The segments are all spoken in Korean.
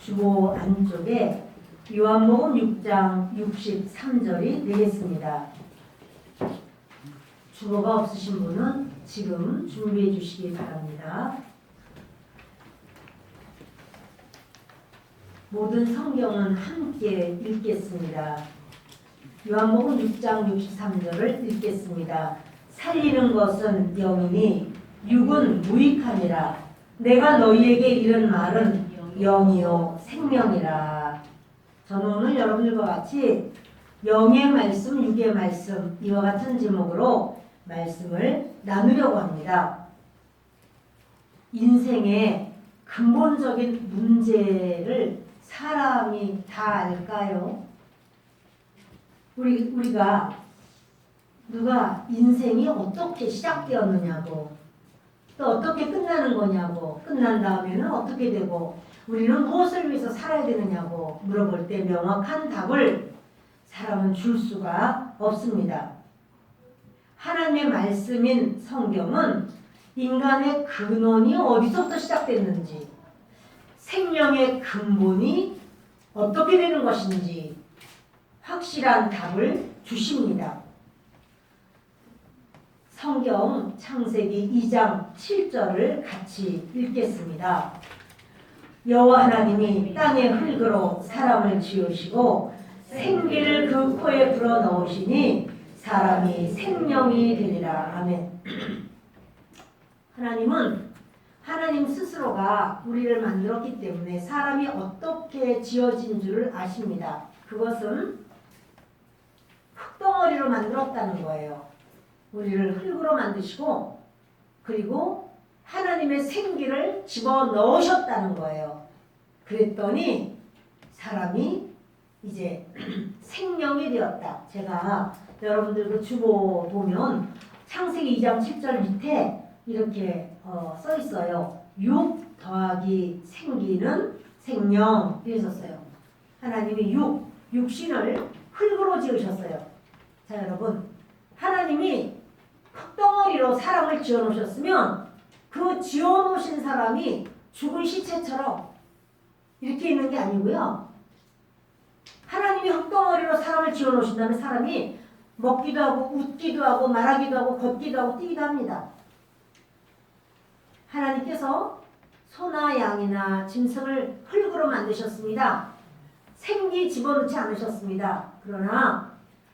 주보 안쪽에 요한복음 6장 63절이 되겠습니다. 주보가 없으신 분은 지금 준비해 주시기 바랍니다. 모든 성경은 함께 읽겠습니다. 요한복음 6장 63절을 읽겠습니다. 살리는 것은 영이니 육은 무익함이라. 내가 너희에게 이른 말은 영이요 생명이라. 저는 오늘 여러분들과 같이 영의 말씀, 육의 말씀 이와 같은 제목으로 말씀을 나누려고 합니다. 인생의 근본적인 문제를 사람이 다 알까요? 우리가 누가 인생이 어떻게 시작되었느냐고, 또 어떻게 끝나는 거냐고, 끝난 다음에는 어떻게 되고, 우리는 무엇을 위해서 살아야 되느냐고 물어볼 때 명확한 답을 사람은 줄 수가 없습니다. 하나님의 말씀인 성경은 인간의 근원이 어디서부터 시작됐는지, 생명의 근본이 어떻게 되는 것인지 확실한 답을 주십니다. 성경 창세기 2장 7절을 같이 읽겠습니다. 여호와 하나님이 땅의 흙으로 사람을 지으시고 생기를 그 코에 불어넣으시니 사람이 생명이 되리라. 아멘. 하나님은 하나님 스스로가 우리를 만들었기 때문에 사람이 어떻게 지어진 줄을 아십니다. 그것은 흙덩어리로 만들었다는 거예요. 우리를 흙으로 만드시고 그리고 하나님의 생기를 집어넣으셨다는 거예요. 그랬더니 사람이 이제 생명이 되었다. 제가 여러분들 그 주보 보면 창세기 2장 7절 밑에 이렇게 써 있어요. 육 더하기 생기는 생명 이렇게 썼어요. 하나님이 육신을 흙으로 지으셨어요. 자, 여러분, 하나님이 흙덩어리로 사람을 지어놓으셨으면 그 지어놓으신 사람이 죽은 시체처럼 이렇게 있는 게 아니고요. 하나님이 흙덩어리로 사람을 지어놓으신 다음에 사람이 먹기도 하고 웃기도 하고 말하기도 하고 걷기도 하고 뛰기도 합니다. 하나님께서 소나 양이나 짐승을 흙으로 만드셨습니다. 생기 집어넣지 않으셨습니다. 그러나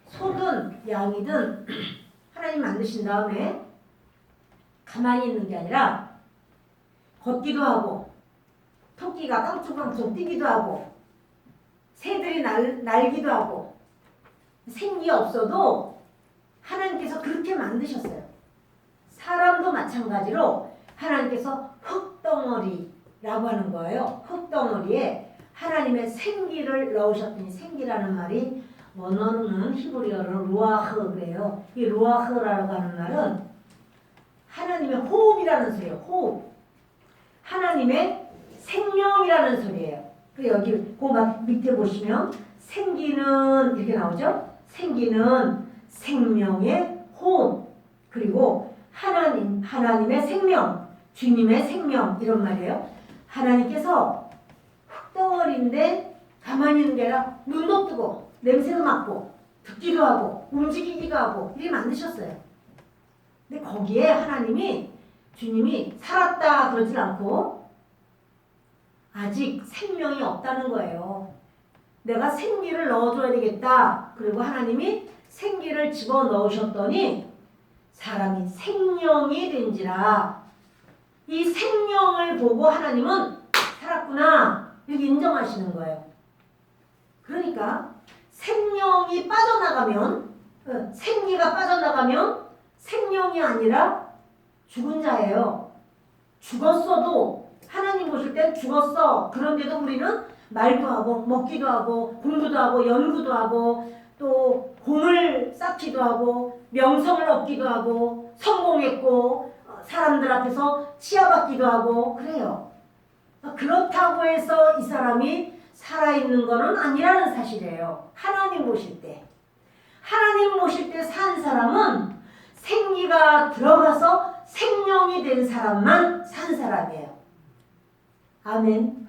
소든 양이든 하나님 만드신 다음에 가만히 있는 게 아니라 걷기도 하고 토끼가 깡충깡충 뛰기도 하고 새들이 날기도 하고 생기 없어도 하나님께서 그렇게 만드셨어요. 사람도 마찬가지로 하나님께서 흙덩어리라고 하는 거예요. 흙덩어리에 하나님의 생기를 넣으셨더니, 생기라는 말이 원어는 히브리어로 루아흐 그래요. 이 루아흐라고 하는 말은 하나님의 호흡이라는 소리예요. 호흡. 하나님의 생명이라는 소리예요. 그리고 여기 그 밑에 보시면 생기는 이렇게 나오죠. 생기는 생명의 호흡. 그리고 하나님의 생명, 주님의 생명 이런 말이에요. 하나님께서 흙덩어리인데 가만히 있는 게 아니라 눈도 뜨고 냄새도 맡고 듣기도 하고 움직이기도 하고 이렇게 만드셨어요. 근데 거기에 주님이 살았다 그러질 않고 아직 생명이 없다는 거예요. 내가 생기를 넣어줘야 되겠다. 그리고 하나님이 생기를 집어넣으셨더니 사람이 생명이 된지라. 이 생명을 보고 하나님은 살았구나 이렇게 인정하시는 거예요. 그러니까 생명이 빠져나가면, 생기가 빠져나가면 생명이 아니라 죽은 자예요. 죽었어도 하나님 보실 땐 죽었어. 그런데도 우리는 말도 하고 먹기도 하고 공부도 하고 연구도 하고 또 공을 쌓기도 하고 명성을 얻기도 하고 성공했고 사람들 앞에서 치아받기도 하고 그래요. 그렇다고 해서 이 사람이 살아있는 것은 아니라는 사실이에요. 하나님 보실 때 산 사람은 생기가 들어가서 생명이 된 사람만 산 사람이에요. 아멘.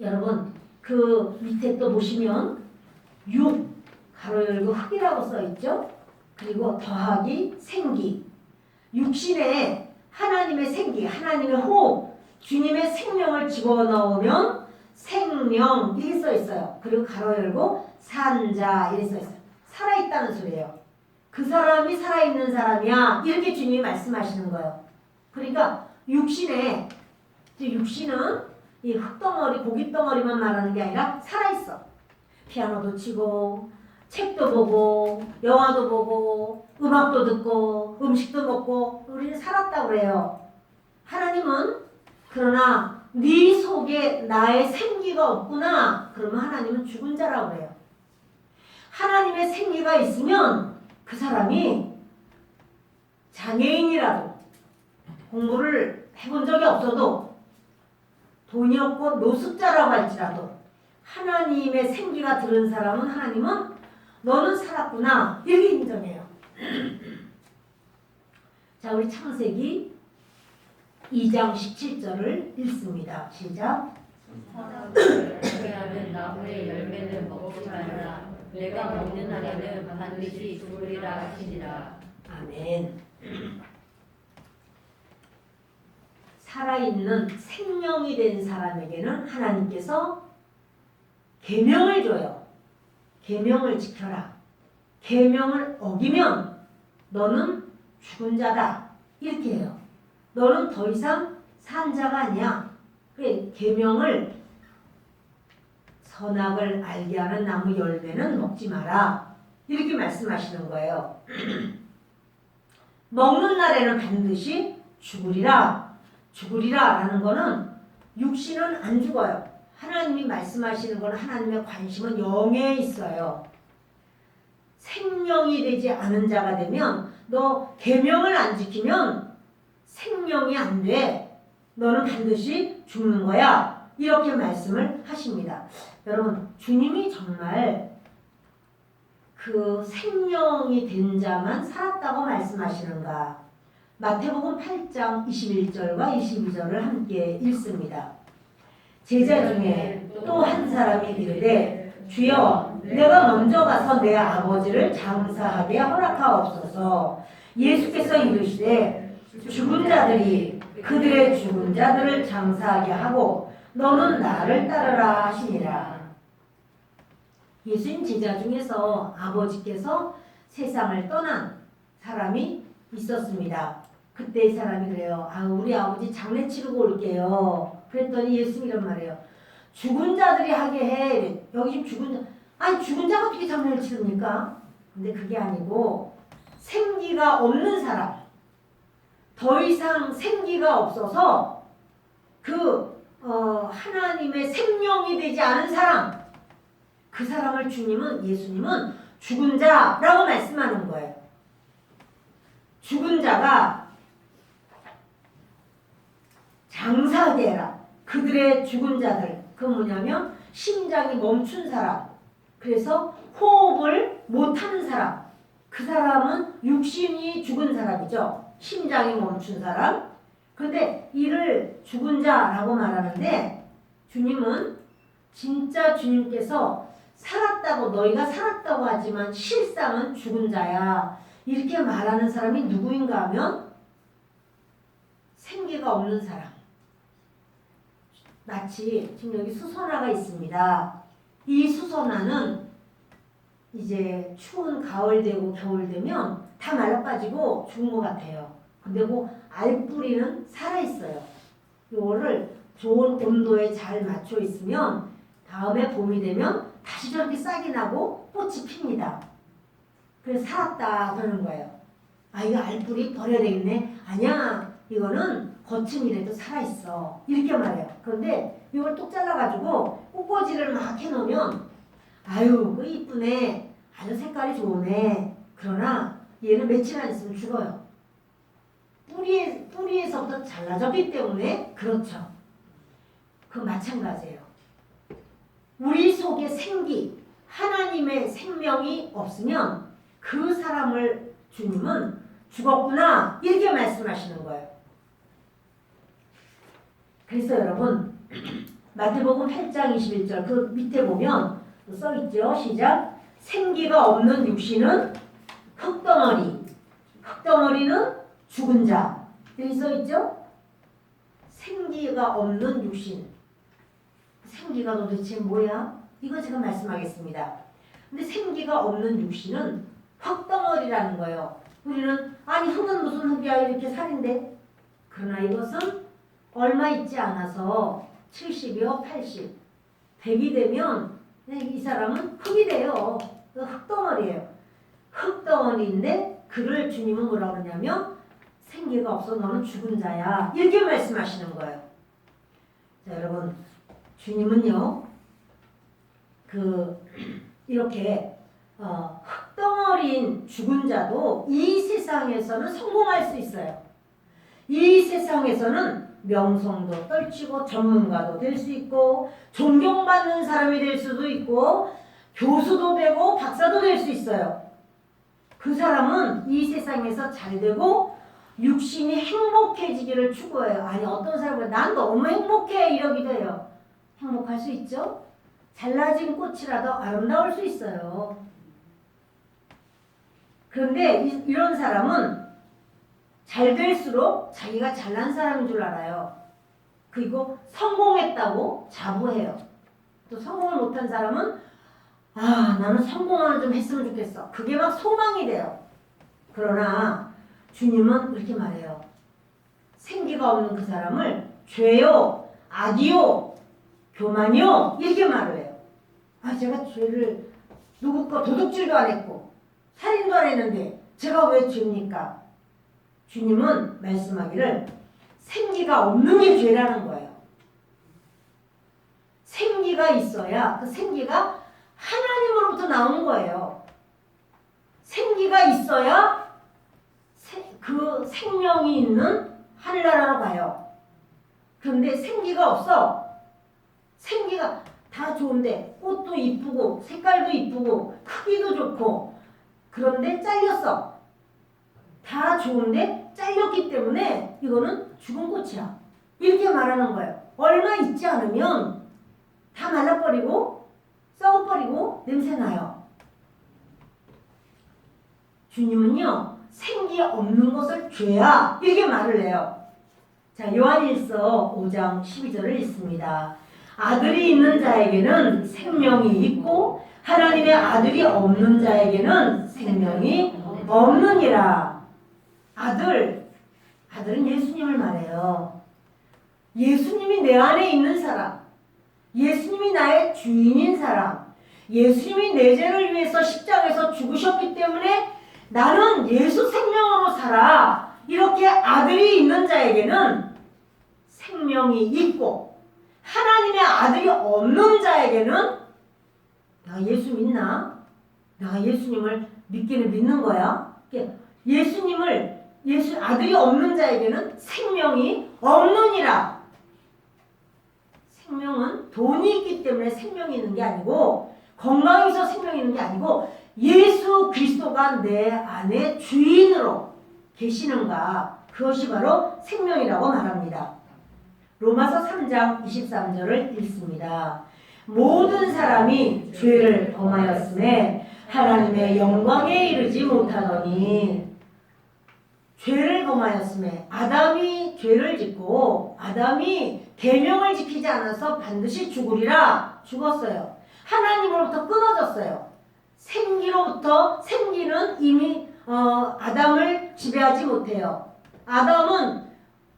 여러분 그 밑에 또 보시면 6 가로 열고 흙이라고 써 있죠. 그리고 더하기 생기. 육신에 하나님의 생기, 하나님의 호흡, 주님의 생명을 집어넣으면 생명 이렇게 써 있어요. 그리고 가로 열고 산자 이렇게 써 있어요. 살아있다는 소리예요. 그 사람이 살아있는 사람이야. 이렇게 주님이 말씀하시는 거예요. 그러니까 육신에, 육신은 이 흙덩어리, 고깃덩어리만 말하는 게 아니라 살아있어. 피아노도 치고 책도 보고 영화도 보고 음악도 듣고 음식도 먹고 우리는 살았다고 그래요. 하나님은 그러나 네 속에 나의 생기가 없구나. 그러면 하나님은 죽은 자라고 그래요. 하나님의 생기가 있으면 그 사람이 장애인이라도 공부를 해본 적이 없어도 돈이 없고 노숙자라고 할지라도 하나님의 생기가 들은 사람은 하나님은 너는 살았구나 이렇게 인정해요. 자, 우리 창세기 2장 17절을 읽습니다. 시작. 하는 나무의 열매는 먹지 말라. 내가 먹는 날에는 반드시 죽으리라 하시니라. 아멘. 살아있는 생명이 된 사람에게는 하나님께서 계명을 줘요. 계명을 지켜라. 계명을 어기면 너는 죽은 자다. 이렇게 해요. 너는 더 이상 산 자가 아니야. 그래, 계명을 선악을 알게 하는 나무 열매는 먹지 마라. 이렇게 말씀하시는 거예요. 먹는 날에는 반드시 죽으리라. 죽으리라 라는 거는 육신은 안 죽어요. 하나님이 말씀하시는 건 하나님의 관심은 영에 있어요. 생명이 되지 않은 자가 되면 너 계명을 안 지키면 생명이 안 돼. 너는 반드시 죽는 거야. 이렇게 말씀을 하십니다. 여러분, 주님이 정말 그 생명이 된 자만 살았다고 말씀하시는가? 마태복음 8장 21절과 22절을 함께 읽습니다. 제자 중에 또 한 사람이 이르되 주여 내가 먼저 가서 내 아버지를 장사하게 허락하옵소서. 예수께서 이르시되 죽은 자들이 그들의 죽은 자들을 장사하게 하고 너는 나를 따르라 하시니라. 예수님 제자 중에서 아버지께서 세상을 떠난 사람이 있었습니다. 그때 이 사람이 그래요. 우리 아버지 장례 치르고 올게요. 그랬더니 예수님이 이런 말이에요. 죽은 자들이 하게 해. 여기 지금 죽은 자. 아니 죽은 자가 어떻게 장례를 치릅니까? 근데 그게 아니고 생기가 없는 사람. 더 이상 생기가 없어서 하나님의 생명이 되지 않은 사람. 그 사람을 예수님은 죽은 자라고 말씀하는 거예요. 죽은 자가 장사하게 해라. 그들의 죽은 자들. 그건 뭐냐면 심장이 멈춘 사람. 그래서 호흡을 못하는 사람. 그 사람은 육신이 죽은 사람이죠. 심장이 멈춘 사람. 그런데 이를 죽은 자라고 말하는데 주님은 진짜 주님께서 살았다고 너희가 살았다고 하지만 실상은 죽은 자야. 이렇게 말하는 사람이 누구인가 하면 생기가 없는 사람. 마치 지금 여기 수선화가 있습니다. 이 수선화는 이제 추운 가을 되고 겨울 되면 다 말라 빠지고 죽은 것 같아요. 근데 그 알뿌리는 살아있어요. 이거를 좋은 온도에 잘 맞춰 있으면 다음에 봄이 되면 다시 저렇게 싹이 나고 꽃이 핍니다. 그래서 살았다 그러는 거예요. 이거 알뿌리 버려야 되겠네. 아니야, 이거는 겉은이라도 살아있어. 이렇게 말해요. 그런데 이걸 뚝 잘라가지고 꽃꽂이를 막 해놓으면 그 이쁘네. 아주 색깔이 좋으네. 그러나 얘는 며칠 안 있으면 죽어요. 뿌리에서부터 잘라졌기 때문에 그렇죠. 그 마찬가지예요. 우리 속에 생기, 하나님의 생명이 없으면 그 사람을 주님은 죽었구나 이렇게 말씀하시는 거예요. 그래서 여러분 마태복음 8장 21절 그 밑에 보면 써 있죠. 시작. 생기가 없는 육신은 흙덩어리. 흙덩어리는 죽은 자. 여기 써 있죠. 생기가 없는 육신. 생기가 도대체 뭐야? 이거 제가 말씀하겠습니다. 근데 생기가 없는 육신은 흙덩어리라는 거예요. 우리는 아니 흙은 무슨 흙이야 이렇게 살인데 그러나 이것은 얼마 있지 않아서 70이요 80 100이 되면 이 사람은 흙이 돼요. 그 흙덩어리예요. 흙덩어리인데 그를 주님은 뭐라고 그러냐면 생기가 없어 너는 죽은 자야 이렇게 말씀하시는 거예요. 자 여러분 주님은요 이렇게 흙덩어리인 죽은 자도 이 세상에서는 성공할 수 있어요. 이 세상에서는 명성도 떨치고 전문가도 될 수 있고 존경받는 사람이 될 수도 있고 교수도 되고 박사도 될 수 있어요. 그 사람은 이 세상에서 잘 되고 육신이 행복해지기를 추구해요. 아니 어떤 사람은 난 너무 행복해 이러기도 해요. 행복할 수 있죠? 잘라진 꽃이라도 아름다울 수 있어요. 그런데 이런 사람은 잘 될수록 자기가 잘난 사람인 줄 알아요. 그리고 성공했다고 자부해요. 또 성공을 못한 사람은 나는 성공을 좀 했으면 좋겠어. 그게 막 소망이 돼요. 그러나 주님은 이렇게 말해요. 생기가 없는 그 사람을 죄요, 악이요, 교만이요 이렇게 말을 해요. 제가 죄를 누구 거 도둑질도 안 했고 살인도 안 했는데 제가 왜 죄입니까? 주님은 말씀하기를 생기가 없는 게 죄라는 거예요. 생기가 있어야 그 생기가 하나님으로부터 나온 거예요. 생기가 있어야 그 생명이 있는 하늘나라로 가요. 그런데 생기가 없어. 생기가 다 좋은데 꽃도 이쁘고 색깔도 이쁘고 크기도 좋고 그런데 잘렸어. 다 좋은데 잘렸기 때문에 이거는 죽은 꽃이야. 이렇게 말하는 거예요. 얼마 있지 않으면 다 말라버리고 썩어버리고 냄새나요. 주님은요. 생기 없는 것을 죄야. 이렇게 말을 해요. 자, 요한일서 5장 12절을 읽습니다. 아들이 있는 자에게는 생명이 있고 하나님의 아들이 없는 자에게는 생명이 없느니라. 아들은 예수님을 말해요. 예수님이 내 안에 있는 사람, 예수님이 나의 주인인 사람, 예수님이 내 죄를 위해서 십자가에서 죽으셨기 때문에 나는 예수 생명으로 살아. 이렇게 아들이 있는 자에게는 생명이 있고 하나님의 아들이 없는 자에게는 나 예수 믿나? 내가 예수님을 믿기는 믿는 거야? 예수 아들이 없는 자에게는 생명이 없느니라. 생명은 돈이 있기 때문에 생명이 있는 게 아니고 건강이 있어 생명이 있는 게 아니고 예수 그리스도가 내 안에 주인으로 계시는가 그것이 바로 생명이라고 말합니다. 로마서 3장 23절을 읽습니다. 모든 사람이 죄를 범하였음에 하나님의 영광에 이르지 못하더니 죄를 범하였음에 아담이 죄를 짓고 아담이 계명을 지키지 않아서 반드시 죽으리라 죽었어요. 하나님으로부터 끊어졌어요. 생기는 이미 아담을 지배하지 못해요. 아담은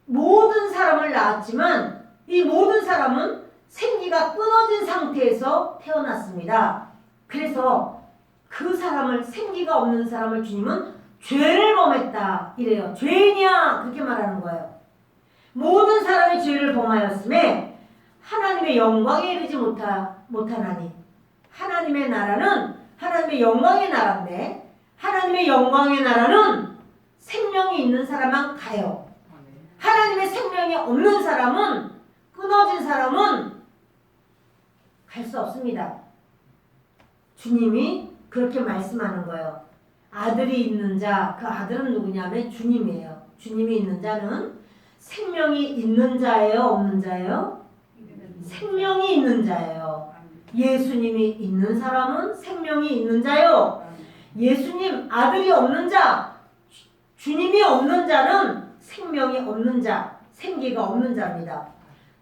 모든 사람을 낳았지만 이 모든 사람은 생기가 끊어진 상태에서 태어났습니다. 그래서 그 사람을 생기가 없는 사람을 주님은 죄를 범했다 이래요. 죄냐 그렇게 말하는 거예요. 모든 사람이 죄를 범하였음에 하나님의 영광에 이르지 못하나니 하나님의 나라는 하나님의 영광의 나라인데 하나님의 영광의 나라는 생명이 있는 사람만 가요. 하나님의 생명이 없는 사람은 끊어진 사람은 갈 수 없습니다. 주님이 그렇게 말씀하는 거예요. 아들이 있는 자, 그 아들은 누구냐면 주님이에요. 주님이 있는 자는 생명이 있는 자예요, 없는 자예요? 생명이 있는 자예요. 예수님이 있는 사람은 생명이 있는 자요. 예수님 아들이 없는 자, 주님이 없는 자는 생명이 없는 자, 생기가 없는 자입니다.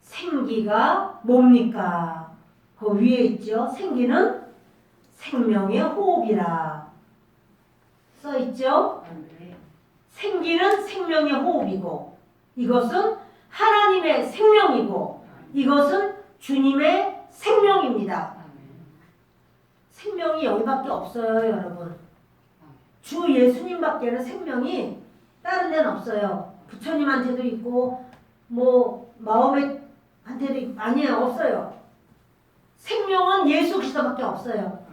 생기가 뭡니까? 그 위에 있죠. 생기는 생명의 호흡이라 써 있죠. 생기는 생명의 호흡이고 이것은 하나님의 생명이고 이것은 주님의 생명입니다. 생명이 여기밖에 없어요, 여러분. 주 예수님밖에는 생명이 다른 데는 없어요. 부처님한테도 있고 뭐 마음에한테도 있고 아니에요, 없어요. 생명은 예수 그리스도밖에 없어요.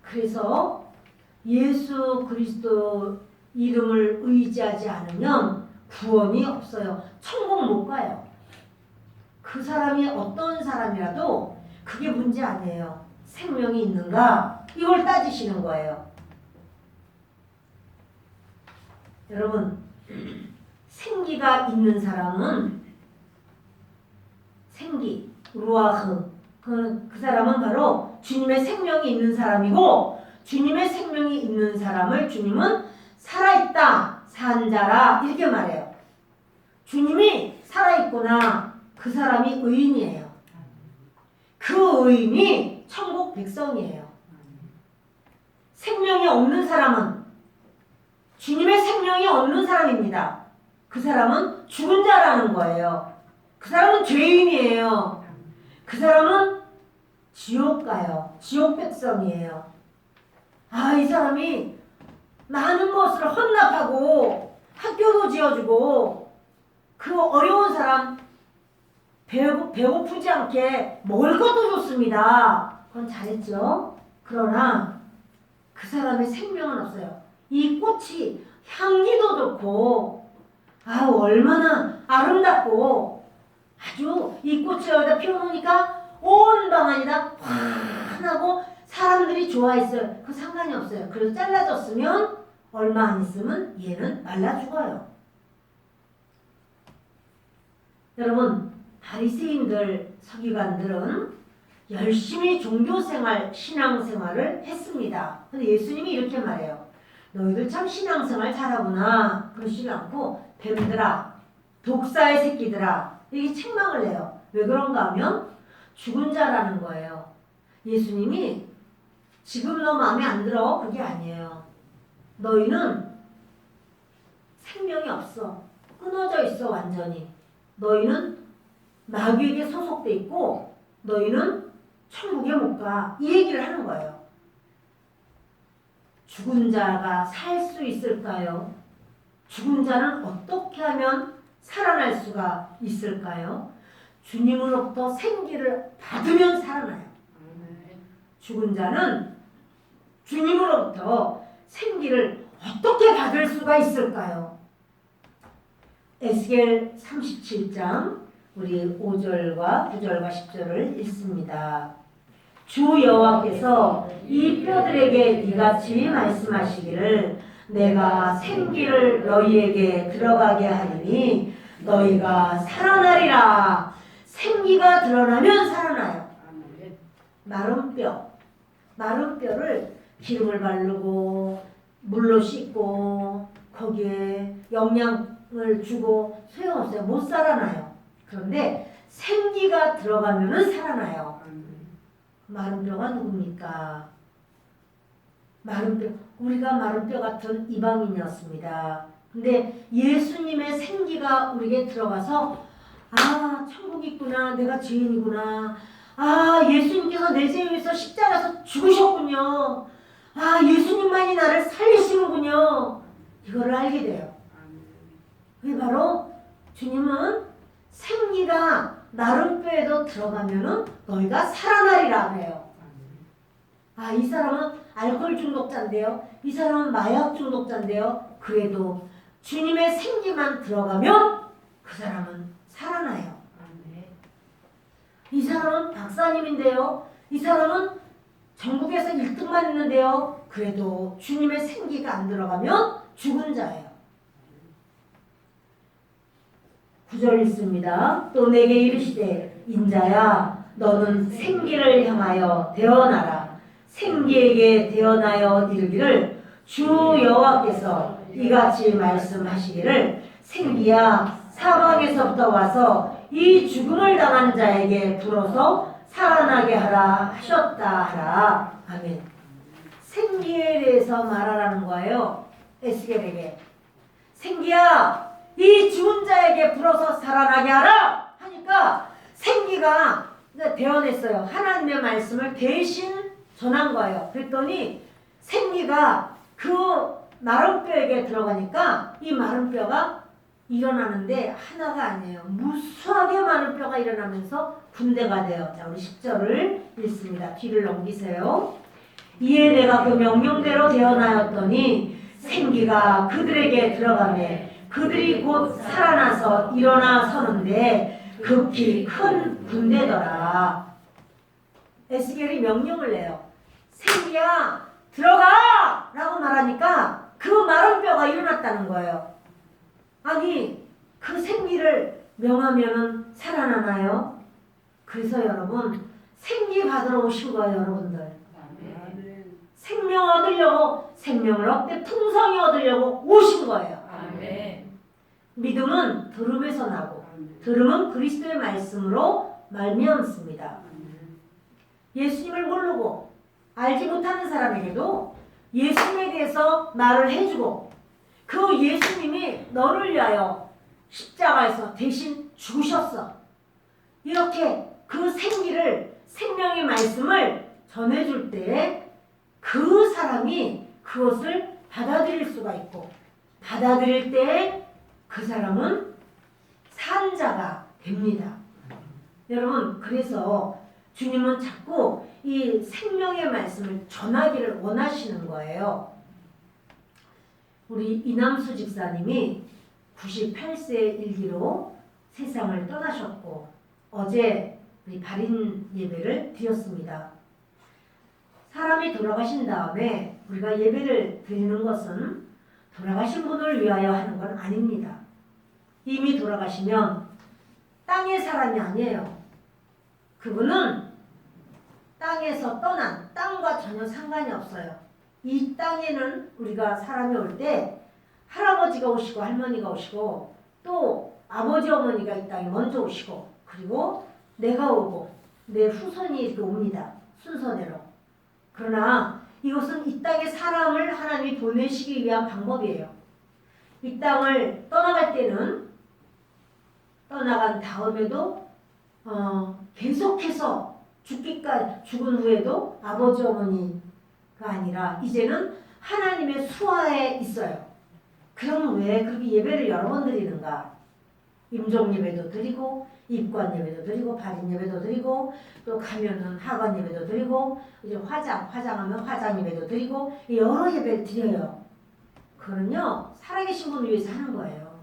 그래서 예수 그리스도 이름을 의지하지 않으면 구원이 없어요. 천국 못 가요. 그 사람이 어떤 사람이라도 그게 문제 아니에요. 생명이 있는가? 이걸 따지시는 거예요. 여러분, 생기가 있는 사람은 생기, 루아흐, 그 사람은 바로 주님의 생명이 있는 사람이고 주님의 생명이 있는 사람을 주님은 살아있다, 산 자라 이렇게 말해요. 주님이 살아있구나. 그 사람이 의인이에요. 그 의인이 천국 백성이에요. 생명이 없는 사람은 주님의 생명이 없는 사람입니다. 그 사람은 죽은 자라는 거예요. 그 사람은 죄인이에요. 그 사람은 지옥 가요. 지옥 백성이에요. 아, 이 사람이 많은 것을 헌납하고 학교도 지어주고 그 어려운 사람 배고프지 않게 먹을 것도 줬습니다. 그건 잘했죠. 그러나 그 사람의 생명은 없어요. 이 꽃이 향기도 좋고 아 얼마나 아름답고 아주 이 꽃을 여기다 피워놓으니까 온 방안이 다 환하고 사람들이 좋아했어요. 그 상관이 없어요. 그래서 잘라졌으면 얼마 안 있으면 얘는 말라 죽어요. 여러분 바리새인들 서기관들은 열심히 종교생활 신앙생활을 했습니다. 근데 예수님이 이렇게 말해요. 너희들 참 신앙생활 잘하구나. 그러시지 않고 뱀들아 독사의 새끼들아 이렇게 책망을 해요. 왜 그런가 하면 죽은 자라는 거예요. 예수님이 지금 너 마음에 안 들어 그게 아니에요. 너희는 생명이 없어. 끊어져 있어 완전히. 너희는 마귀에게 소속돼 있고 너희는 천국에 못 가. 이 얘기를 하는 거예요. 죽은 자가 살 수 있을까요? 죽은 자는 어떻게 하면 살아날 수가 있을까요? 주님으로부터 생기를 받으면 살아나요. 죽은 자는 주님으로부터 생기를 어떻게 받을 수가 있을까요? 에스겔 37장 우리 5절과 9절과 10절을 읽습니다. 주 여호와께서 이 뼈들에게 이같이 말씀하시기를 내가 생기를 너희에게 들어가게 하리니 너희가 살아나리라. 생기가 드러나면 살아나요. 마른 뼈를 기름을 바르고 물로 씻고 거기에 영양을 주고 소용없어요. 못 살아나요. 그런데 생기가 들어가면 살아나요. 마른 뼈가 누굽니까? 마른 뼈, 우리가 마른 뼈 같은 이방인이었습니다. 근데 예수님의 생기가 우리에게 들어가서 아 천국이 있구나. 내가 죄인이구나. 아 예수님께서 내 죄 위해서 십자가에서 죽으셨군요. 아 예수님만이 나를 살리시는군요. 이거를 알게 돼요. 그게 바로 주님은 생기가 마른 뼈에도 들어가면은 너희가 살아나리라 그래요. 아 이 사람은 알코올 중독자인데요. 이 사람은 마약 중독자인데요. 그래도 주님의 생기만 들어가면 그 사람은 살아나요. 이 사람은 박사님인데요. 이 사람은 전국에서 1등만 했는데요. 그래도 주님의 생기가 안 들어가면 죽은 자예요. 9절 있습니다. 또 내게 이르시되 인자야 너는 생기를 향하여 대언하라. 생기에게 대언하여 이르기를 주 여호와께서 이같이 말씀하시기를 생기야 사방에서부터 와서 이 죽음을 당한 자에게 불어서 살아나게 하라 하셨다 하라. 아멘. 생기에 대해서 말하라는 거예요. 에스겔에게. 생기야 이 죽은 자에게 불어서 살아나게 하라 하니까 생기가 대언했어요. 하나님의 말씀을 대신 전한 거예요. 그랬더니 생기가 그 마른 뼈에게 들어가니까 이 마른 뼈가 일어나는데 하나가 아니에요. 무수하게 많은 뼈가 일어나면서 군대가 돼요. 자, 우리 10절을 읽습니다. 뒤를 넘기세요. 이에 내가 그 명령대로 대언하였더니 생기가 그들에게 들어가매 그들이 곧 살아나서 일어나 서는데 극히 큰 군대더라. 에스겔이 명령을 내요. 생기야 들어가! 라고 말하니까 그 마른 뼈가 일어났다는 거예요. 아니 그 생기를 명하면은 살아나나요? 그래서 여러분 생기 받으러 오신 거예요. 여러분들 생명 얻으려고 생명을 얻되 풍성히 얻으려고 오신 거예요. 아멘. 믿음은 들음에서 나고 들음은 그리스도의 말씀으로 말미암습니다. 예수님을 모르고 알지 못하는 사람에게도 예수님에 대해서 말을 해주고 그 예수님이 너를 위하여 십자가에서 대신 죽으셨어. 이렇게 그 생기를 생명의 말씀을 전해줄 때 그 사람이 그것을 받아들일 수가 있고 받아들일 때 그 사람은 산 자가 됩니다. 여러분 그래서 주님은 자꾸 이 생명의 말씀을 전하기를 원하시는 거예요. 우리 이남수 집사님이 98세 일기로 세상을 떠나셨고 어제 우리 발인 예배를 드렸습니다. 사람이 돌아가신 다음에 우리가 예배를 드리는 것은 돌아가신 분을 위하여 하는 건 아닙니다. 이미 돌아가시면 땅의 사람이 아니에요. 그분은 땅에서 떠난 땅과 전혀 상관이 없어요. 이 땅에는 우리가 사람이 올 때 할아버지가 오시고 할머니가 오시고 또 아버지 어머니가 이 땅에 먼저 오시고 그리고 내가 오고 내 후손이 이렇게 옵니다. 순서대로. 그러나 이것은 이 땅에 사람을 하나님이 보내시기 위한 방법이에요. 이 땅을 떠나갈 때는 떠나간 다음에도 계속해서 죽기까지 죽은 후에도 아버지 어머니가 아니라 이제는 하나님의 수하에 있어요. 그럼 왜 그렇게 예배를 여러 번 드리는가? 임종 예배도 드리고 입관 예배도 드리고 발인 예배도 드리고 또 가면은 하관 예배도 드리고 이제 화장하면 화장 예배도 드리고 여러 예배를 드려요. 그거는요 살아계신 분을 위해서 하는 거예요.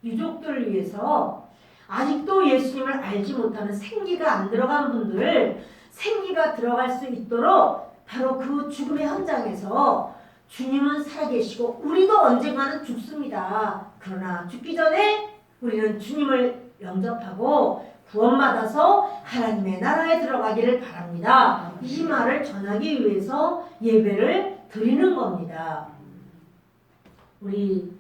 유족들을 위해서 아직도 예수님을 알지 못하는 생기가 안 들어간 분들을 생기가 들어갈 수 있도록 바로 그 죽음의 현장에서 주님은 살아계시고 우리도 언젠가는 죽습니다. 그러나 죽기 전에 우리는 주님을 영접하고 구원받아서 하나님의 나라에 들어가기를 바랍니다. 이 말을 전하기 위해서 예배를 드리는 겁니다. 우리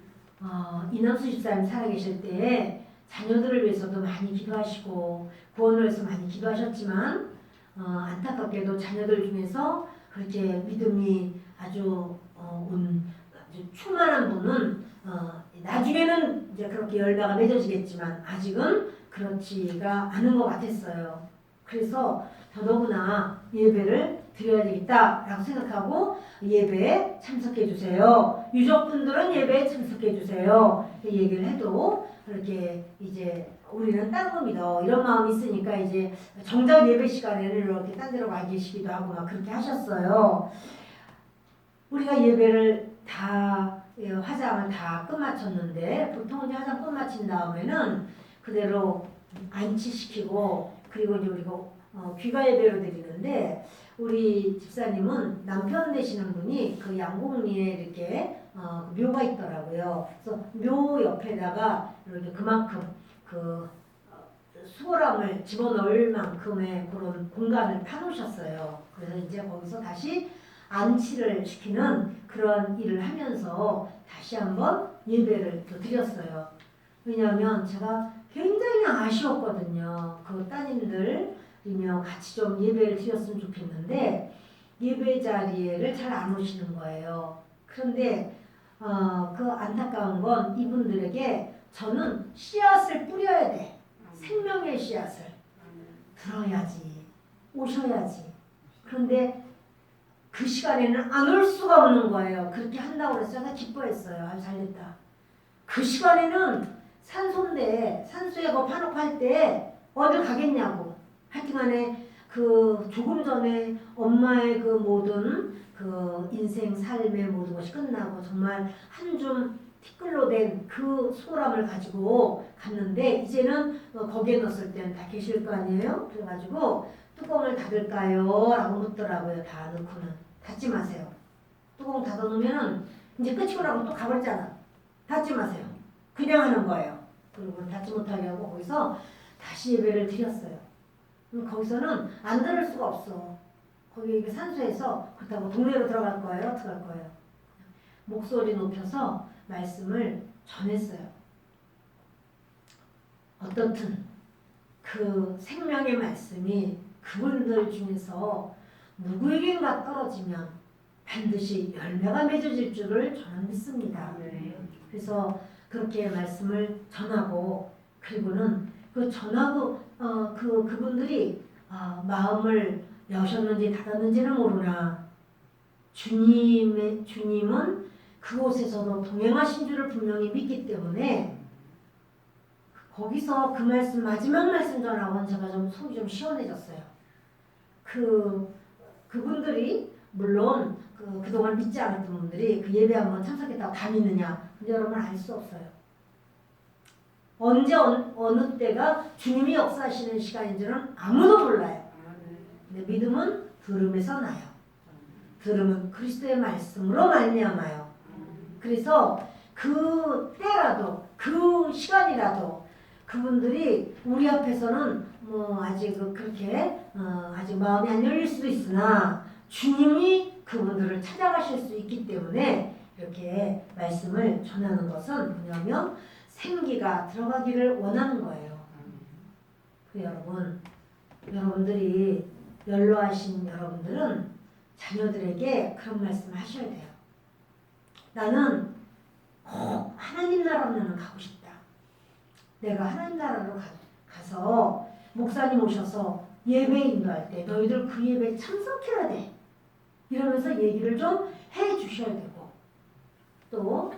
이남수 집사님 살아계실 때에 자녀들을 위해서도 많이 기도하시고 구원을 위해서 많이 기도하셨지만 안타깝게도 자녀들 중에서 그렇게 믿음이 아주 충만한 분은 나중에는 이제 그렇게 열매가 맺어지겠지만 아직은 그렇지가 않은 것 같았어요. 그래서 더더구나 예배를 드려야 되겠다라고 생각하고 예배에 참석해 주세요. 유족분들은 예배에 참석해 주세요. 얘기를 해도 그렇게 이제 우리는 딴 거 믿어 이런 마음이 있으니까 이제 정작 예배 시간에는 이렇게 딴 데로 가 계시기도 하고 막 그렇게 하셨어요. 우리가 예배를 다 화장을 다 끝마쳤는데 보통 이제 화장 끝마친 다음에는 그대로 안치시키고 그리고 이제 우리가 귀가 예배로 드리는데 우리 집사님은 남편 되시는 분이 그 양곡리에 이렇게 묘가 있더라고요. 그래서 묘 옆에다가 이렇게 그만큼 그 수고람을 집어넣을 만큼의 그런 공간을 파놓으셨어요. 그래서 이제 거기서 다시 안치를 시키는 그런 일을 하면서 다시 한번 예배를 또 드렸어요. 왜냐하면 제가 굉장히 아쉬웠거든요. 그 따님들이며 같이 좀 예배를 드렸으면 좋겠는데 예배 자리에를 잘 안 오시는 거예요. 그런데 그 안타까운 건 이분들에게 저는 씨앗을 뿌려야 돼. 생명의 씨앗을 들어야지, 오셔야지. 그런데 그 시간에는 안 올 수가 없는 거예요. 그렇게 한다고 그래서 제가 기뻐했어요. 아주 잘됐다. 그 시간에는 산소인데 산소에 뭐 파놓고 할 때 어딜 가겠냐고. 하여튼간에 그 조금 전에 엄마의 그 모든 그 인생 삶의 모든 것이 끝나고 정말 한 줌 티끌로 된 그 소람을 가지고 갔는데 이제는 거기에 넣었을 때는 다 계실 거 아니에요? 그래가지고 뚜껑을 닫을까요? 라고 묻더라고요. 다 넣고는. 닫지 마세요. 뚜껑 닫아놓으면 이제 끝이고라고 또 가버리잖아. 닫지 마세요. 그냥 하는 거예요. 그리고 닫지 못하게 하고 거기서 다시 예배를 드렸어요. 거기서는 안 들을 수가 없어. 거기 산소에서 그렇다고 동네로 들어갈 거예요? 어떻게 할 거예요? 목소리 높여서 말씀을 전했어요. 어떻든 그 생명의 말씀이 그분들 중에서 누구에겐가 떨어지면 반드시 열매가 맺어질 줄을 저는 믿습니다. 그래서 그렇게 말씀을 전하고 그리고는 그 전하고 그분들이 마음을 여셨는지 닫았는지는 모르나 주님은 그곳에서도 동행하신 줄을 분명히 믿기 때문에 거기서 그 말씀 마지막 말씀 전하고는 제가 좀 속이 좀 시원해졌어요. 그분들이 물론 그동안 믿지 않았던 분들이 그 예배 한번 참석했다고 다 믿느냐? 근데 여러분 알 수 없어요. 언제 어느 때가 주님이 역사하시는 시간인 줄은 아무도 몰라요. 근데 믿음은 들음에서 나요. 들음은 그리스도의 말씀으로 말미암아요. 그래서 그 때라도 그 시간이라도 그분들이 우리 앞에서는 뭐 아직 그렇게 아직 마음이 안 열릴 수도 있으나 주님이 그분들을 찾아가실 수 있기 때문에 이렇게 말씀을 전하는 것은 뭐냐면 생기가 들어가기를 원하는 거예요. 여러분들이 연로하신 여러분들은 자녀들에게 그런 말씀을 하셔야 돼요. 나는 꼭 하나님 나라로는 가고 싶다. 내가 하나님 나라로 가서 목사님 오셔서 예배 인도할 때 너희들 그 예배에 참석해야 돼. 이러면서 얘기를 좀 해 주셔야 되고 또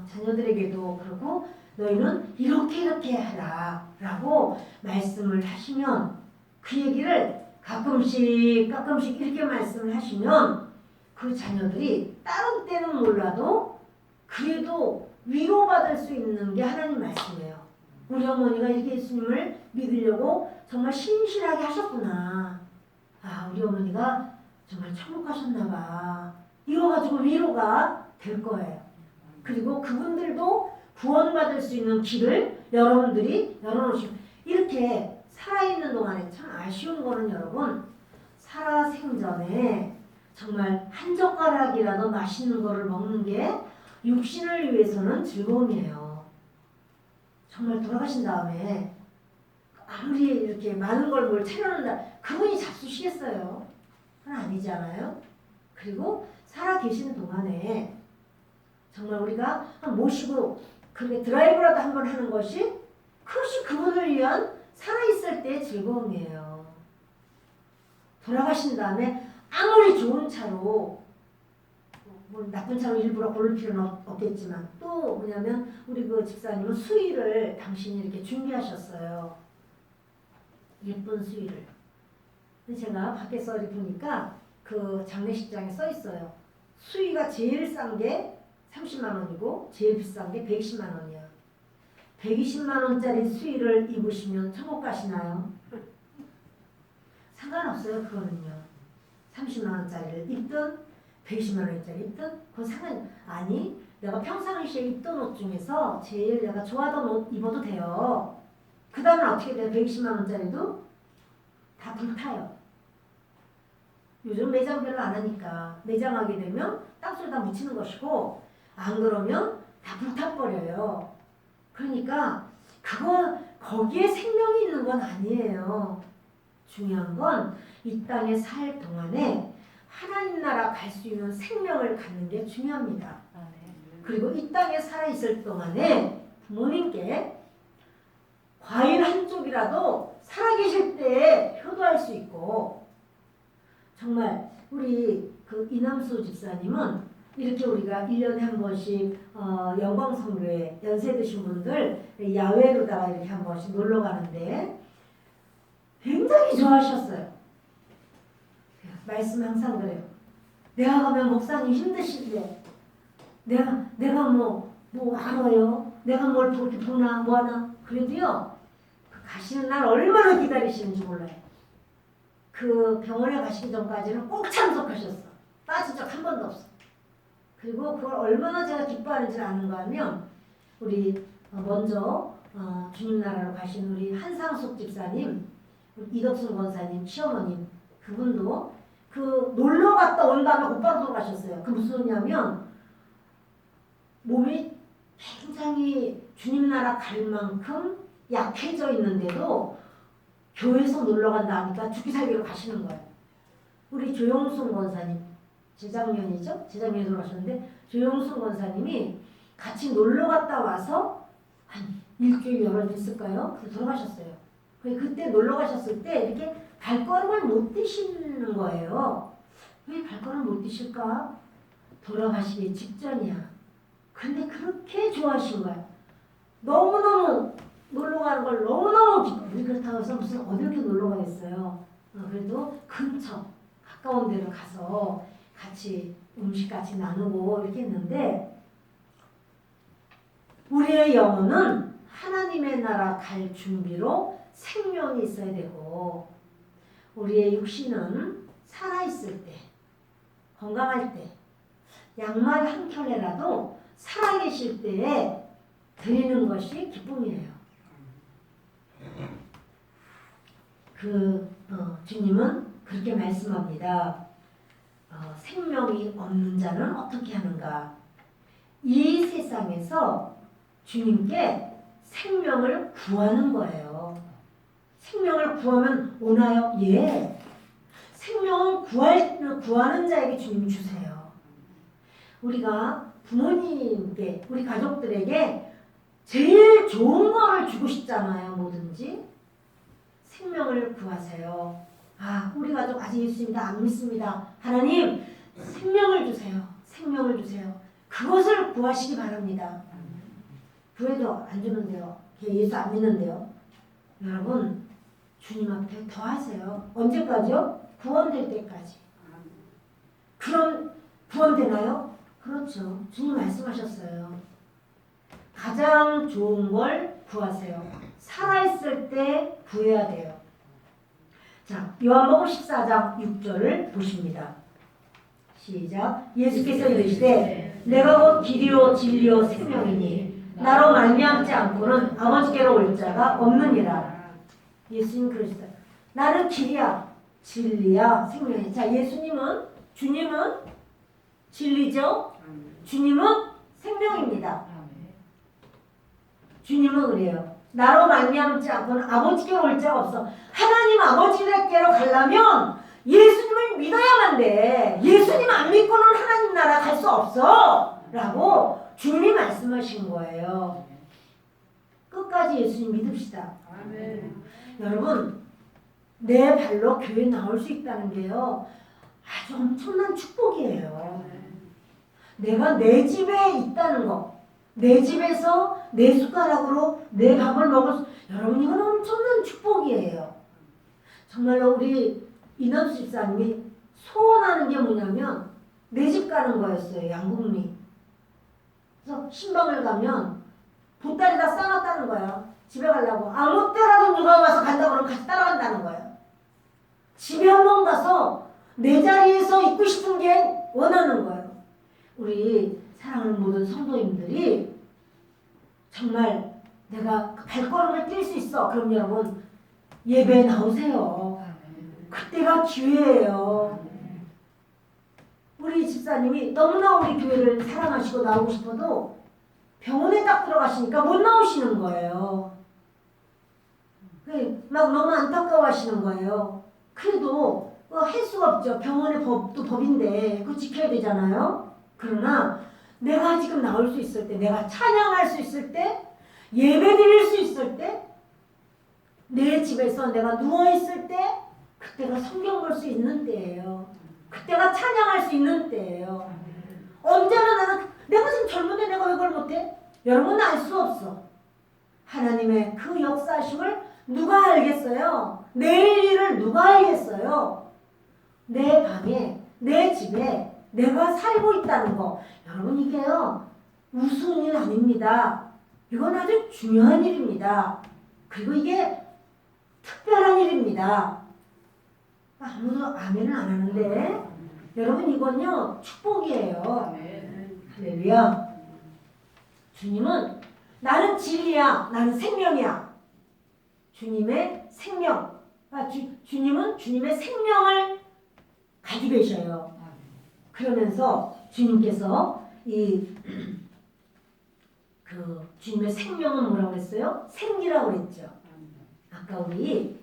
자녀들에게도 그러고 너희는 이렇게 하라 라고 말씀을 하시면 그 얘기를 가끔씩 이렇게 말씀을 하시면 그 자녀들이 다른 때는 몰라도 그래도 위로받을 수 있는 게 하나님 말씀이에요. 우리 어머니가 이렇게 예수님을 믿으려고 정말 신실하게 하셨구나. 우리 어머니가 정말 천국 가셨나 봐. 이거 가지고 위로가 될 거예요. 그리고 그분들도 구원받을 수 있는 길을 여러분들이 열어놓으시고 이렇게 살아있는 동안에 참 아쉬운 거는 여러분 살아생전에 정말 한 젓가락이라도 맛있는 거를 먹는 게 육신을 위해서는 즐거움이에요. 정말 돌아가신 다음에 아무리 이렇게 많은 걸 뭘 차려놓는다 그분이 잡수시겠어요? 그건 아니잖아요. 그리고 살아 계시는 동안에 정말 우리가 모시고 그렇게 드라이브라도 한번 하는 것이 그것이 그분을 위한 살아있을 때의 즐거움이에요. 돌아가신 다음에 아무리 좋은 차로 뭐 나쁜 차로 일부러 고를 필요는 없겠지만 또 뭐냐면 우리 그 집사님은 수의를 당신이 이렇게 준비하셨어요. 예쁜 수의를. 근데 제가 밖에서 이렇게 보니까 그 장례식장에 써 있어요. 수의가 제일 싼 게 30만 원이고 제일 비싼 게 120만 원이야. 120만 원짜리 수의를 입으시면 천국 가시나요? 상관없어요. 그거는요. 30만 원짜리를 입든 120만 원짜리 입든 그건 내가 평상시에 입던 옷 중에서 제일 내가 좋아하던 옷 입어도 돼요. 그 다음에 어떻게 돼요? 120만 원짜리도 다 불타요. 요즘 매장 별로 안 하니까 매장하게 되면 땅속에다 묻히는 것이고 안 그러면 다 불타버려요. 그러니까 거기에 생명이 있는 건 아니에요. 중요한 건 이 땅에 살 동안에 하나님 나라 갈 수 있는 생명을 갖는 게 중요합니다. 그리고 이 땅에 살아있을 동안에 부모님께 과일 한 쪽이라도 살아계실 때에 효도할 수 있고, 정말 우리 그 이남수 집사님은 이렇게 우리가 1년에 한 번씩 영광성교회 연세 드신 분들 야외로다가 이렇게 한 번씩 놀러 가는데 굉장히 좋아하셨어요. 말씀 항상 그래요. 내가 가면 목사님 힘드신데 내가 뭐 알아요? 내가 뭘 그렇게 보나 뭐 하나? 그래도요, 그 가시는 날 얼마나 기다리시는지 몰라요. 그 병원에 가시기 전까지는 꼭 참석하셨어. 빠진 적 한 번도 없어. 그리고 그걸 얼마나 제가 기뻐하는지 아는가 하면 우리 먼저 주님 나라로 가신 우리 한상숙 집사님, 이덕순 권사님 시어머님, 그분도 그 놀러 갔다 온 다음에 곧바로 돌아가셨어요. 그 무슨 소리냐면 몸이 굉장히 주님 나라 갈 만큼 약해져 있는데도 교회에서 놀러 간다 하니까 죽기 살기로 가시는 거예요. 우리 조영순 권사님, 재작년이죠? 재작년에 돌아가셨는데 조영순 권사님이 같이 놀러 갔다 와서 한 일주일 열흘 됐을까요? 그래서 돌아가셨어요. 그때 놀러 가셨을 때 이렇게 발걸음을 못 뛰시는 거예요. 왜 발걸음을 못 뛰실까? 돌아가시기 직전이야. 근데 그렇게 좋아하신 거야. 너무너무 놀러 가는 걸 너무너무 기뻐. 우리 그렇다고 해서 무슨 어디 이렇게 놀러 가겠어요. 그래도 근처 가까운 데로 가서 같이 음식 같이 나누고 이렇게 했는데, 우리의 영혼은 하나님의 나라 갈 준비로 생명이 있어야 되고, 우리의 육신은 살아있을 때, 건강할 때, 양말 한 켤레라도 살아계실 때에 드리는 것이 기쁨이에요. 주님은 그렇게 말씀합니다. 생명이 없는 자는 어떻게 하는가? 이 세상에서 주님께 생명을 구하는 거예요. 생명을 구하면 오나요? 예. 생명은 구하는 자에게 주님 주세요. 우리가 부모님께, 우리 가족들에게 제일 좋은 거를 주고 싶잖아요. 뭐든지. 생명을 구하세요. 우리 가족 아직 예수님도 안 믿습니다. 하나님, 생명을 주세요. 생명을 주세요. 그것을 구하시기 바랍니다. 구해도 안 주는데요. 예수 안 믿는데요. 여러분, 주님 앞에 더 하세요. 언제까지요? 구원될 때까지. 그럼 구원되나요? 그렇죠. 주님 말씀하셨어요. 가장 좋은 걸 구하세요. 살아있을 때 구해야 돼요. 자, 요한복음 14장 6절을 보십니다. 시작. 예수께서 이르시되 내가 곧 길이요 진리요 생명이니 나로 말미암지 않고는 아버지께로 올 자가 없느니라. 예수님 그러시다. 나는 길이야, 진리야, 생명이야. 자, 주님은 진리죠. 주님은 생명입니다. 주님은 그래요. 나로 말미암지 않고는 아버지께로 올 자가 없어. 하나님 아버지께로 가려면 예수님을 믿어야만 돼. 예수님 안 믿고는 하나님 나라 갈 수 없어 라고 주님이 말씀하신 거예요. 끝까지 예수님 믿읍시다. 아멘. 여러분, 내 발로 교회 나올 수 있다는 게요, 아주 엄청난 축복이에요. 내가 내 집에 있다는 거, 내 집에서 내 숟가락으로 내 밥을 먹을 수, 여러분, 이건 엄청난 축복이에요. 정말로 우리 이남수 집사님이 소원하는 게 뭐냐면 내 집 가는 거였어요. 양궁리. 그래서 신방을 가면 보따리다 싸놨다는 거야. 집에 가려고. 아무 때라도 누가 와서 간다고 그러면 같이 따라간다는 거야. 집에 한 번 가서 내 자리에서 있고 싶은 게 원하는 거예요. 우리 사랑하는 모든 성도님들이 정말 내가 발걸음을 뛸 수 있어. 그럼 여러분 예배에 나오세요. 그때가 기회예요. 우리 집사님이 너무나 우리 교회를 사랑하시고 나오고 싶어도 병원에 딱 들어가시니까 못 나오시는 거예요. 막 너무 안타까워하시는 거예요. 그래도 할 수가 없죠. 병원의 법도 법인데 그거 지켜야 되잖아요. 그러나 내가 지금 나올 수 있을 때, 내가 찬양할 수 있을 때, 예배 드릴 수 있을 때, 내 집에서 내가 누워있을 때, 그때가 성경 볼 수 있는 때예요. 그때가 찬양할 수 있는 때예요. 언제나 내가 지금 젊은데 내가 왜 그걸 못해? 여러분은 알 수 없어. 하나님의 그 역사심을 누가 알겠어요? 내일 일을 누가 알겠어요? 내 방에, 내 집에 내가 살고 있다는 거. 여러분 이게요. 우스운 일 아닙니다. 이건 아주 중요한 일입니다. 그리고 이게 특별한 일입니다. 아무도 아멘을 안 하는데 여러분 이건요 축복이에요. 할렐루야. 주님은 나는 진리야, 나는 생명이야. 주님의 생명. 주님은 주님의 생명을 가지고 계셔요. 그러면서 주님께서 주님의 생명은 뭐라고 했어요? 생기라고 그랬죠. 아까 우리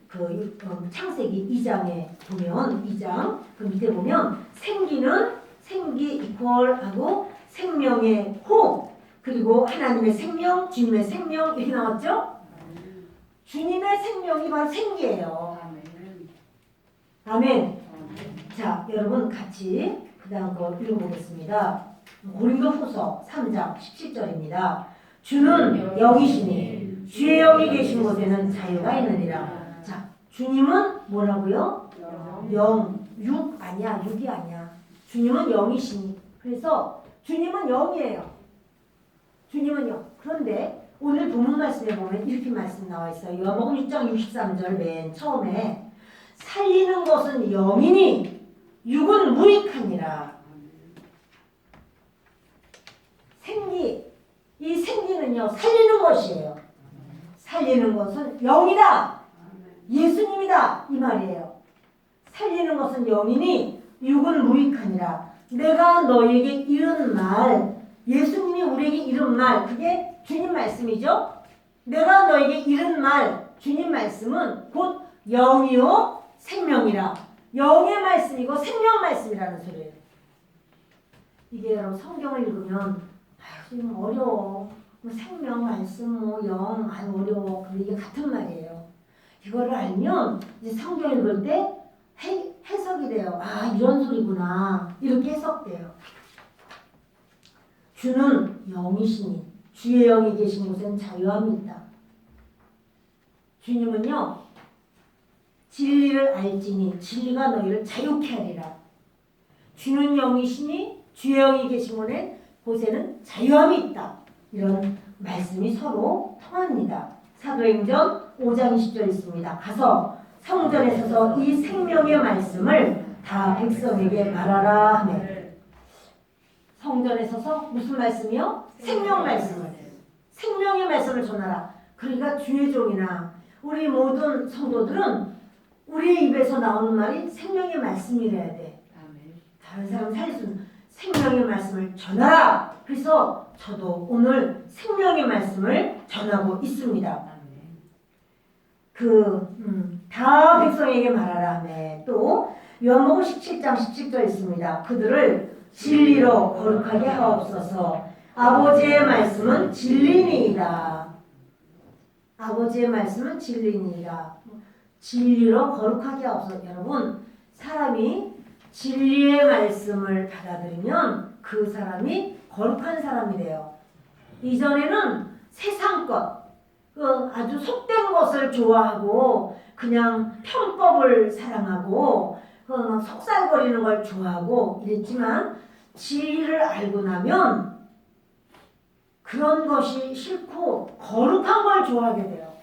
창세기 2장에 보면 2장 그 밑에 보면 생기는 생기 이퀄하고 생명의 호 그리고 하나님의 생명, 주님의 생명 이렇게 나왔죠? 주님의 생명이 바로 생기예요. 아멘. 자, 여러분 같이 그 다음 거 읽어보겠습니다. 고린도후서 3장 17절입니다. 주는 영이시니 주의 영이 계신 곳에는 자유가 있느니라. 자, 주님은 뭐라고요? 영, 육 아니야. 육이 아니야. 주님은 영이시니. 그래서 주님은 영이에요. 주님은 영. 그런데 오늘 본문 말씀에 보면 이렇게 말씀 나와 있어요. 요한복음 6장 63절 맨 처음에 살리는 것은 영이니 육은 무익하니라. 생기. 이 생기는요 살리는 것이에요. 살리는 것은 영이다. 예수님이다. 이 말이에요. 살리는 것은 영이니 육은 무익하니라. 내가 너에게 이른 말, 예수님이 우리에게 이른 말, 그게 주님 말씀이죠. 내가 너에게 이른 말, 주님 말씀은 곧 영이요 생명이라. 영의 말씀이고 생명 말씀이라는 소리예요. 이게 여러분 성경을 읽으면 지금 어려워. 생명 말씀 영 어려워. 근데 이게 같은 말이에요. 이거를 알면 이제 성경 읽을 때 해석이 돼요. 아 이런 소리구나. 이렇게 해석돼요. 주는 영이시니 주의 영이 계신 곳엔 자유함이 있다. 주님은요 진리를 알지니 진리가 너희를 자유케 하리라. 주는 영이시니 주의 영이 계신 곳에는 자유함이 있다. 이런 말씀이 서로 통합니다. 사도행전 5장 20절 있습니다. 가서 성전에 서서 이 생명의 말씀을 다 백성에게 말하라 하네. 성전에 서서 무슨 말씀이요? 생명 말씀을. 생명의 말씀을 전하라. 그러니까 주의 종이나 우리 모든 성도들은 우리의 입에서 나오는 말이 생명의 말씀이래야 돼. 다른 사람 살릴 수 있는 생명의 말씀을 전하라. 그래서 저도 오늘 생명의 말씀을 전하고 있습니다. 다 백성에게 말하라 하네. 또 요한복음 17장 17절 있습니다. 그들을 진리로 거룩하게 하옵소서. 아버지의 말씀은 진리니이다. 아버지의 말씀은 진리니이다. 진리로 거룩하게 하옵소서. 여러분 사람이 진리의 말씀을 받아들이면 그 사람이 거룩한 사람이 돼요. 이전에는 세상 것, 아주 속된 것을 좋아하고 그냥 편법을 사랑하고 속살거리는 걸 좋아하고 이랬지만 진리를 알고 나면 그런 것이 싫고 거룩한 걸 좋아하게 돼요.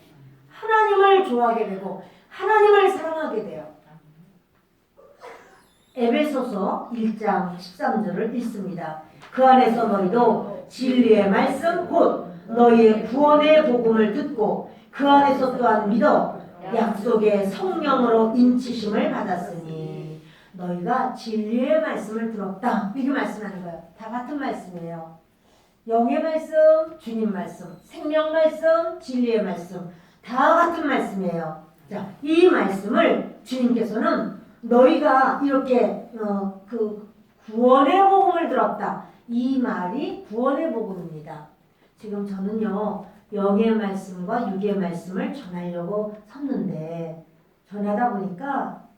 하나님을 좋아하게 되고 하나님을 사랑하게 돼요. 에베소서 1장 13절을 읽습니다. 그 안에서 너희도 진리의 말씀 곧 너희의 구원의 복음을 듣고 그 안에서 또한 믿어 약속의 성령으로 인치심을 받았으니 너희가 진리의 말씀을 들었다. 이렇게 말씀하는 거예요. 다 같은 말씀이에요. 영의 말씀, 주님 말씀, 생명 말씀, 진리의 말씀 다 같은 말씀이에요. 자, 이 말씀을 주님께서는 너희가 이렇게 그 구원의 복음을 들었다. 이 말이 구원의 복음입니다. 지금 저는요 영의 말씀과 육의 말씀을 전하려고 섰는데 전하다 보니까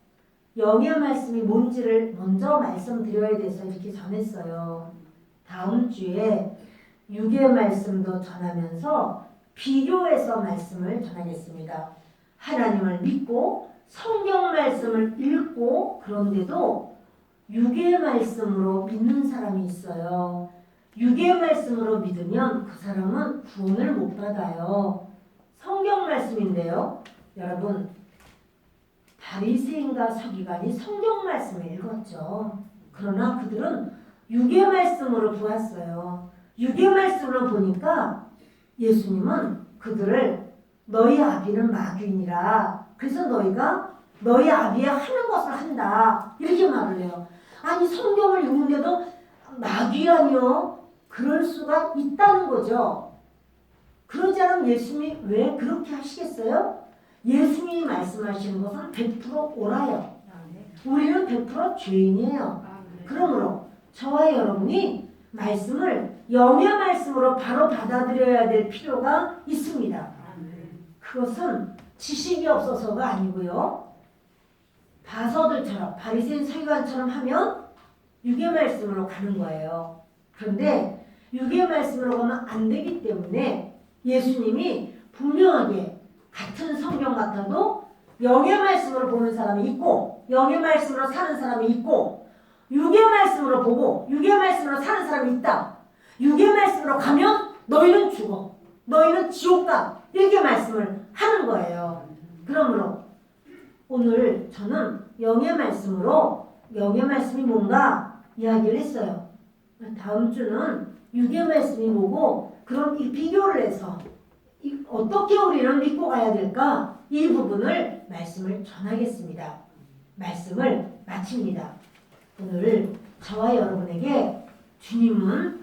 영의 말씀이 뭔지를 먼저 말씀드려야 돼서 이렇게 전했어요. 다음 주에 육의 말씀도 전하면서 비교해서 말씀을 전하겠습니다. 하나님을 믿고 성경 말씀을 읽고 그런데도 육의 말씀으로 믿는 사람이 있어요. 육의 말씀으로 믿으면 그 사람은 구원을 못 받아요. 성경 말씀인데요. 여러분 바리새인과 서기관이 성경 말씀을 읽었죠. 그러나 그들은 육의 말씀으로 보았어요. 육의 말씀으로 보니까 예수님은 그들을 너희 아비는 마귀니라. 그래서 너희가 너희 아비의 하는 것을 한다. 이렇게 말을 해요. 아니 성경을 읽는데도 마귀라니요? 그럴 수가 있다는 거죠. 그러지 않으면 예수님이 왜 그렇게 하시겠어요? 예수님이 말씀하시는 것은 100% 옳아요. 우리는 100% 죄인이에요. 그러므로 저와 여러분이 말씀을 영의 말씀으로 바로 받아들여야 될 필요가 있습니다. 그것은 지식이 없어서가 아니고요. 바서들처럼 바리새인 서기관처럼 하면 육의 말씀으로 가는 거예요. 그런데 육의 말씀으로 가면 안 되기 때문에 예수님이 분명하게 같은 성경 같아도 영의 말씀으로 보는 사람이 있고 영의 말씀으로 사는 사람이 있고 육의 말씀으로 보고 육의 말씀으로 사는 사람이 있다. 육의 말씀으로 가면 너희는 죽어. 너희는 지옥 가. 이렇게 말씀을 하는 거예요. 그러므로 오늘 저는 영의 말씀으로 영의 말씀이 뭔가 이야기를 했어요. 다음 주는 육의 말씀이 뭐고 그럼 이 비교를 해서 어떻게 우리는 믿고 가야 될까? 이 부분을 말씀을 전하겠습니다. 말씀을 마칩니다. 오늘 저와 여러분에게 주님은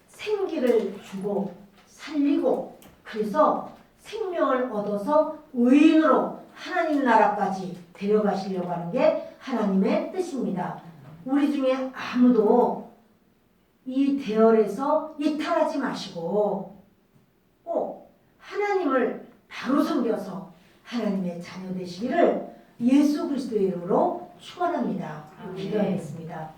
생기를 주고 살리고 그래서 생명을 얻어서 의인으로 하나님 나라까지 데려가시려고 하는 게 하나님의 뜻입니다. 우리 중에 아무도 이 대열에서 이탈하지 마시고 꼭 하나님을 바로 섬겨서 하나님의 자녀 되시기를 예수 그리스도의 이름으로 축원합니다. 기도하겠습니다.